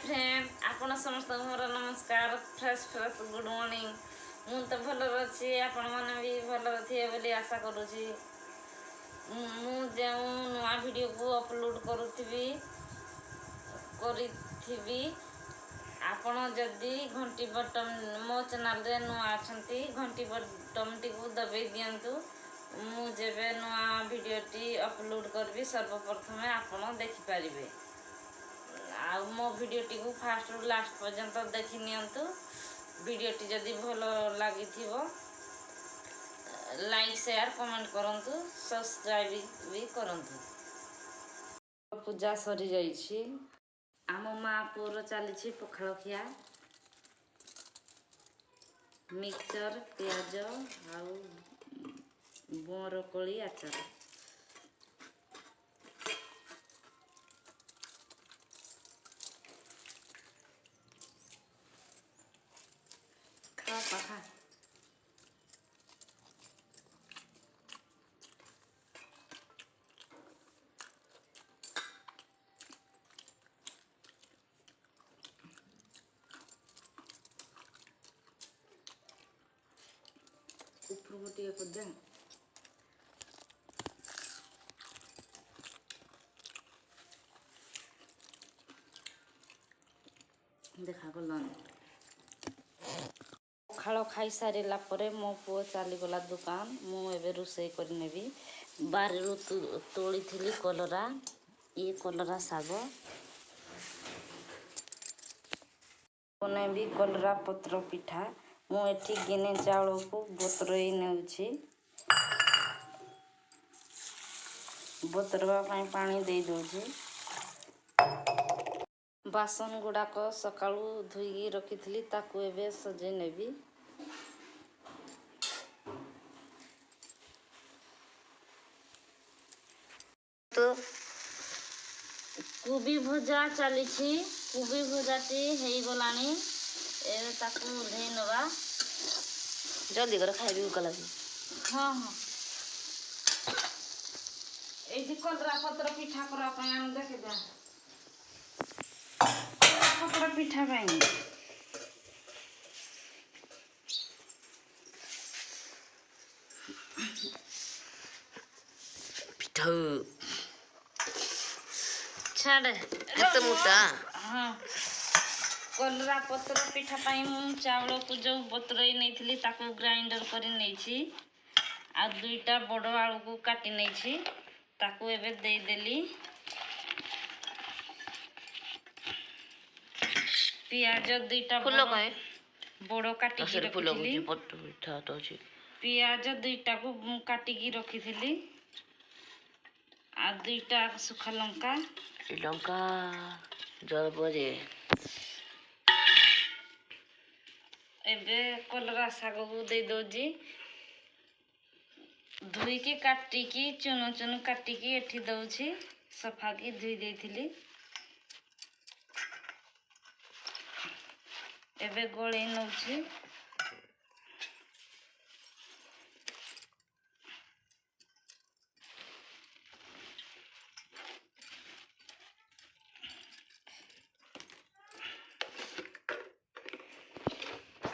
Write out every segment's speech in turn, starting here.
Friend आपण समस्त मोर नमस्कार फ्रेश गुड मॉर्निंग मु तो भल अच्छी आपण मैंने भी भल थे बोली आशा करुँची मु जो नुआ वीडियो को अपलोड करी आपण जदि घंटी बटन मो चैनल रे नुआ अच्छी घंटी बटन टी दबाई दिंतु मु जेबे नुआ वीडियोटी अपलोड करी सर्वप्रथमे आपण देखिपारे आ मो वीडियोटी को फास्ट रु लास्ट पर्यंत देखि नियंतु वीडियोटी जदि भल लगी लाइक शेयर कमेंट करंतु सब्सक्राइब भी करंतु। पूजा सरी जाइछि आम माँ पुअर चली पखाल खिया मिक्सचर प्याज आउ बरकोली आचार खा ऊपर गोटे कर देखा गलान पखाल खाई सारा मो पुओ चलीगला दुकान मुझे रोषे करनेबी बारिरु तोड़ी थी कलरा ये कलरा साग बनेबी कलरा पत्र पिठा मुझे गिने चाउल को बतरई नेउछि बतरवा पानी दे दउछि बासन गुड़ाक सकाळू धोई रखी ताकू एबे सजे नेबी तो कोबी भजा चली कोबी भजाटी हो गलानी एबे ताकू ओल्हेई नवा जल्दी कर खाइबी उका लगी हाँ हाँ ये कलरा पत्र पिठा करा देखे दिया पत्र पिठा पाई पिठा छाड़ एत मोटा हाँ कलरा पत्र पिठा पाई मु चावल को जो बतरई नहीं ताको ग्राइंडर करी नहीं आ दुईटा बड़ आलू को काटी नहीं ताको एबे दे देली पियाज दुईटा बड़ काटी रखी पियाज दुईटा को काटिकी रखी आ दुईटा सुखा लंका लंका जलबरे एबे कलरा साग को दे दोजी धुई की काटिकी चुन चुन काटिकी एठी दउछि सफा की धुई देइथिली एबे गोळेई नउछि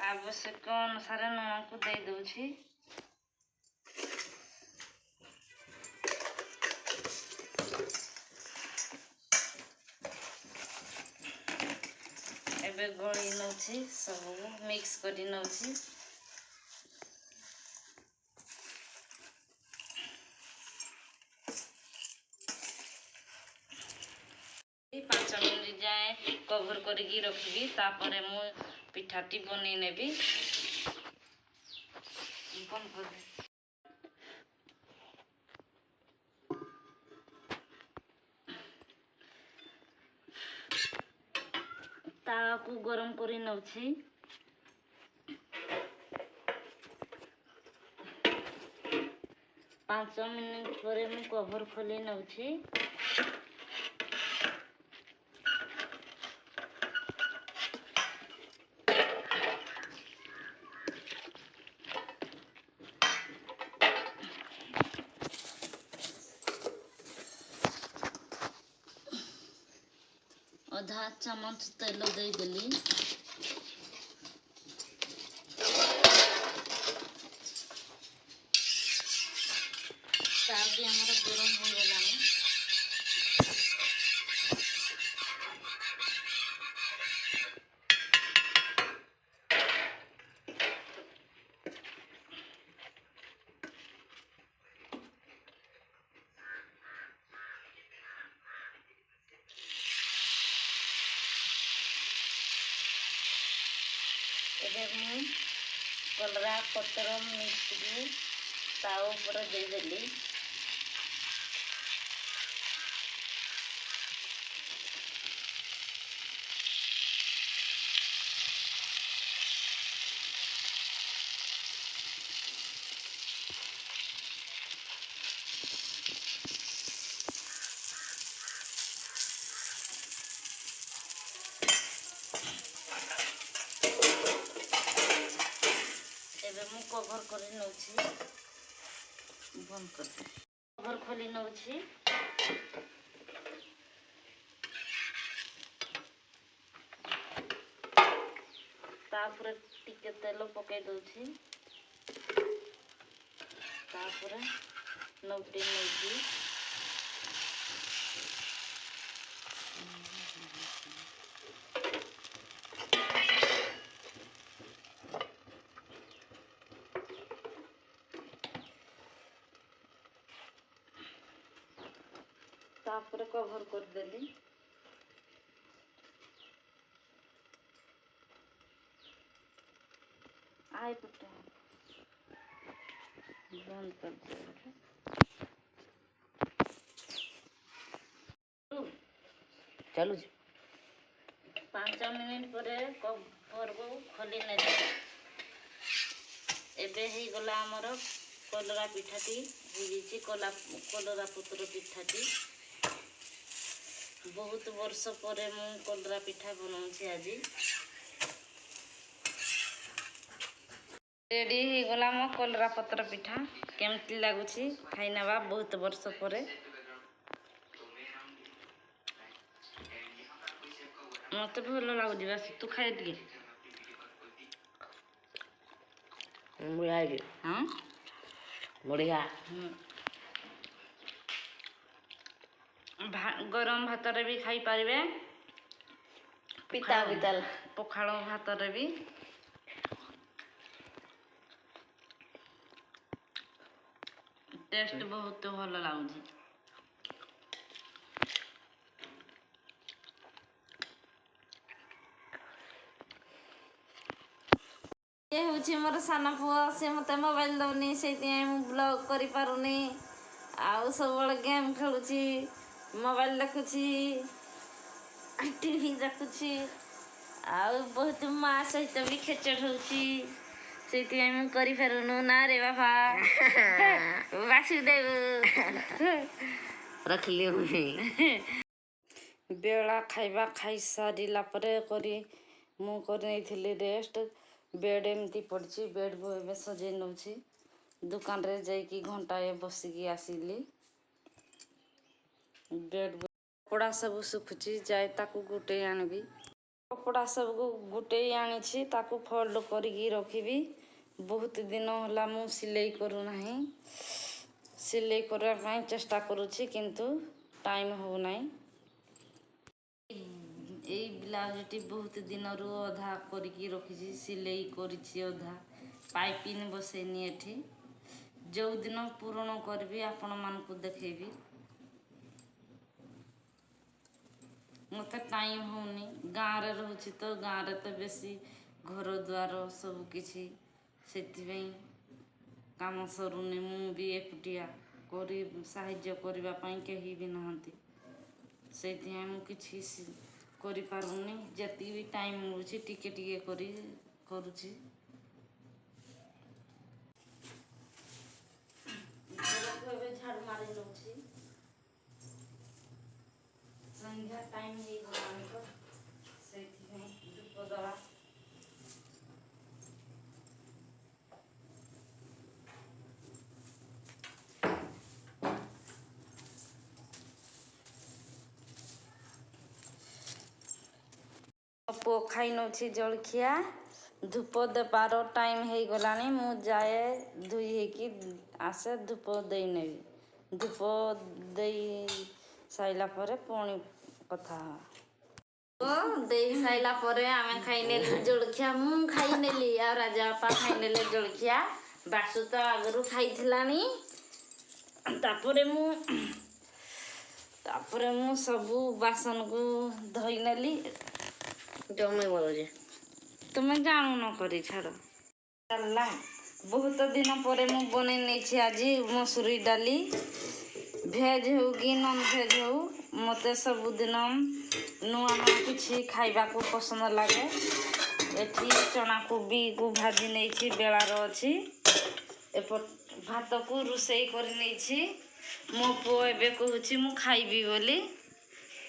आवश्यक अनुसार नून को दे दउछि एबे गोळी नउछि सब मिक्स करी नउछि पाँच मिनट जाए कवर करके रखी तापर मु पिठाटी बनी नेबी बंद कर दे तावा को गरम करी नउछि 5 मिनट पर मु कवर खोली नउछि ଅଧା ଚାମଚ ତେଲ ଦେଇଦେଲି। ତାୱା ଆମର ଗରମ ହୋଇଗଲାଣି। ଏବେ ମୁଁ କଲରା ପତ୍ର ମିଶିକି ତା ଉପରେ ଦେଇଦେଲି। ଏବେ ମୁଁ କଭର କରି ନେଉଛି। ବନ୍ଦ କରି କଭର ଖୋଲି ନେଉଛି। ତାପରେ ଟିକେ ତେଲ ପକାଇ ଦେଉଛି। ତାପରେ ନଉଟି ନେଉଛି। तापर कवर करदेली। आई पटे बंद कर दे। चलो 5 मिनट पर कवर को खोली ने एबे ही गला हमर कलरा पिठाटी होइछि। कलरा पत्र पिठाटी बहुत वर्ष पर मु कलरा पिठा बनाऊँगी। आज रेडी हो गला मो कलरा पत्र पिठा। केमती लगुछि खाई नवा बहुत वर्ष पर। मत भल लगुच बस तू खाई दी। हाँ बढ़िया। गरम भात रे भी खाई पारिबे। पिता पिता पखाल भात रे भी टेस्ट बहुत भल लगुच। ये हूँ मोर सान पुआ से मत मोबाइल दौनी से ब्लॉग कर पारुनी। आउ सब गेम खेलुची मोबाइल देखुची टीवी देखुची। आउ बहुत माँ सहित भी खेचड़ होची से कर पारुनु ना रे बाबा। वासुदेव रख लियो। बेला खाइबा खाई सारिला परे करी मु करनी रेस्ट। बेड एमती पड़ी बेड को सजे नौची। दुकान रे जाइकी घंटाए बसिकी आसिली। बेड कपड़ा सब सुखुची जाए ताकू गुटे आनबी। कपड़ा सब को गुटे आनी ताकू फोल्ड करिकी रखिबी। बहुत दिन होला मु सिलाई करू नाही। सिलाई करबा पई चेष्टा करूची किंतु टाइम हो नाही। এই ব্লাউজটি बहुत दिन रु अधा करिकी रखिছি सिलाई करिছি अधा पाइपिंग बसैनी एठी। जो दिन पूर्ण करबी आपण मानकु देखेबी। मत टाइम होनी गाँव रे रहूची तो गाँव रे तो बेसी घर द्वार सब किछि सेति काम सरुनी। मु भी एकुटिया करी साहाय्य करबा पई केही भी नहंती। सेति मु किछि करि पारुनी। जति भी टाइम मिलुची टिके टिके करी करूची। झाड़ू मारी लउची। संध्या टाइम हो गलानी तो सेति धूप दवा ପୁଅ ଖାଇ ନେଉଛି ଜଳଖିଆ। ଧୂପ ଦେବାର ଟାଇମ୍ ହେଇଗଲାଣି। ମୁଁ ଯାଏ ଧୋଇ ହେଇକି ଆସେ ଧୂପ ଦେଇନେବି। ଧୂପ ଦେଇ ସାଇଲା ପରେ ପୁଣି କଥା ହେବା। ଦେଇ ସାଇଲା ପରେ ଆମେ ଖାଇନେଲୁ ଜଳଖିଆ। ମୁଁ ଖାଇନେଲି ଆଉ ରାଜାବାପା ଖାଇନେଲେ ଜଳଖିଆ। ବାସୁ ତ ଆଗରୁ ଖାଇଥିଲାଣି। ତାପରେ ମୁଁ ସବୁ ବାସନକୁ ଧୋଇ ନେଲି। ଜମି ବୋଲୁଛି ତୁମେ ଜାଣୁନ କରି ଛାଡ଼ ଚାଲିଲା। ବହୁତ ଦିନ ପରେ ମୁଁ ବନେଇ ନେଇଛି ଆଜି ମସୁରୀ ଡାଲି। ଭେଜ୍ ହେଉ କି ନନ୍ ଭେଜ୍ ହେଉ ମୋତେ ସବୁଦିନ ନୂଆ ନୂଆ କିଛି ଖାଇବାକୁ ପସନ୍ଦ ଲାଗେ। ଏଠି ଚଣା କୋବିକୁ ଭାଜି ନେଇଛି ବେଳାର ଅଛି। ଭାତକୁ ରୋଷେଇ କରି ନେଇଛି। ମୋ ପୁଅ ଏବେ କହୁଛି ମୁଁ ଖାଇବି ବୋଲି।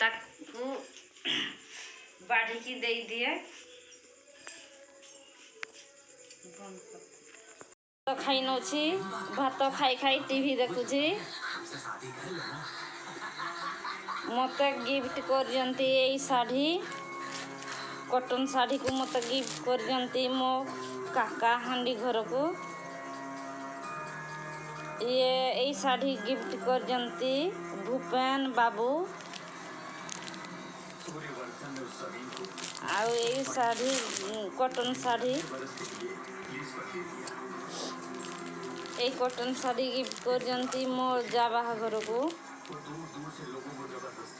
ତାକୁ ବାଢ଼ିକି ଦେଇଦିଏ। ଖାଇ ନେଉଛି। ଭାତ ଖାଇ ଖାଇ ଟିଭି ଦେଖୁଛି। ମୋତେ ଗିଫ୍ଟ କରିଛନ୍ତି ଏଇ ଶାଢ଼ୀ। କଟନ୍ ଶାଢ଼ୀକୁ ମୋତେ ଗିଫ୍ଟ କରିଛନ୍ତି ମୋ କାକା ହାଣ୍ଡି ଘରକୁ। ଏଇ ଶାଢ଼ୀ ଗିଫ୍ଟ କରିଛନ୍ତି ଭୂପେନ ବାବୁ। ଆଉ ଏଇ ଶାଢ଼ୀ କଟନ୍ ଶାଢ଼ୀ। ଏଇ କଟନ୍ ଶାଢ଼ୀ ଗିଫ୍ଟ କରିଛନ୍ତି ମୋ ଯା ବାହାଘରକୁ।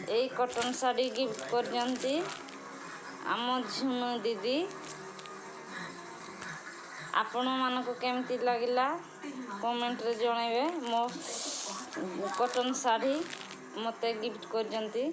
ଏଇ କଟନ୍ ଶାଢ଼ୀ ଗିଫ୍ଟ କରିଛନ୍ତି ଆମ ଝୁନୁ ଦିଦି। ଆପଣମାନଙ୍କୁ କେମିତି ଲାଗିଲା କମେଣ୍ଟରେ ଜଣାଇବେ। ମୋ କଟନ୍ ଶାଢ଼ୀ ମୋତେ ଗିଫ୍ଟ କରିଛନ୍ତି।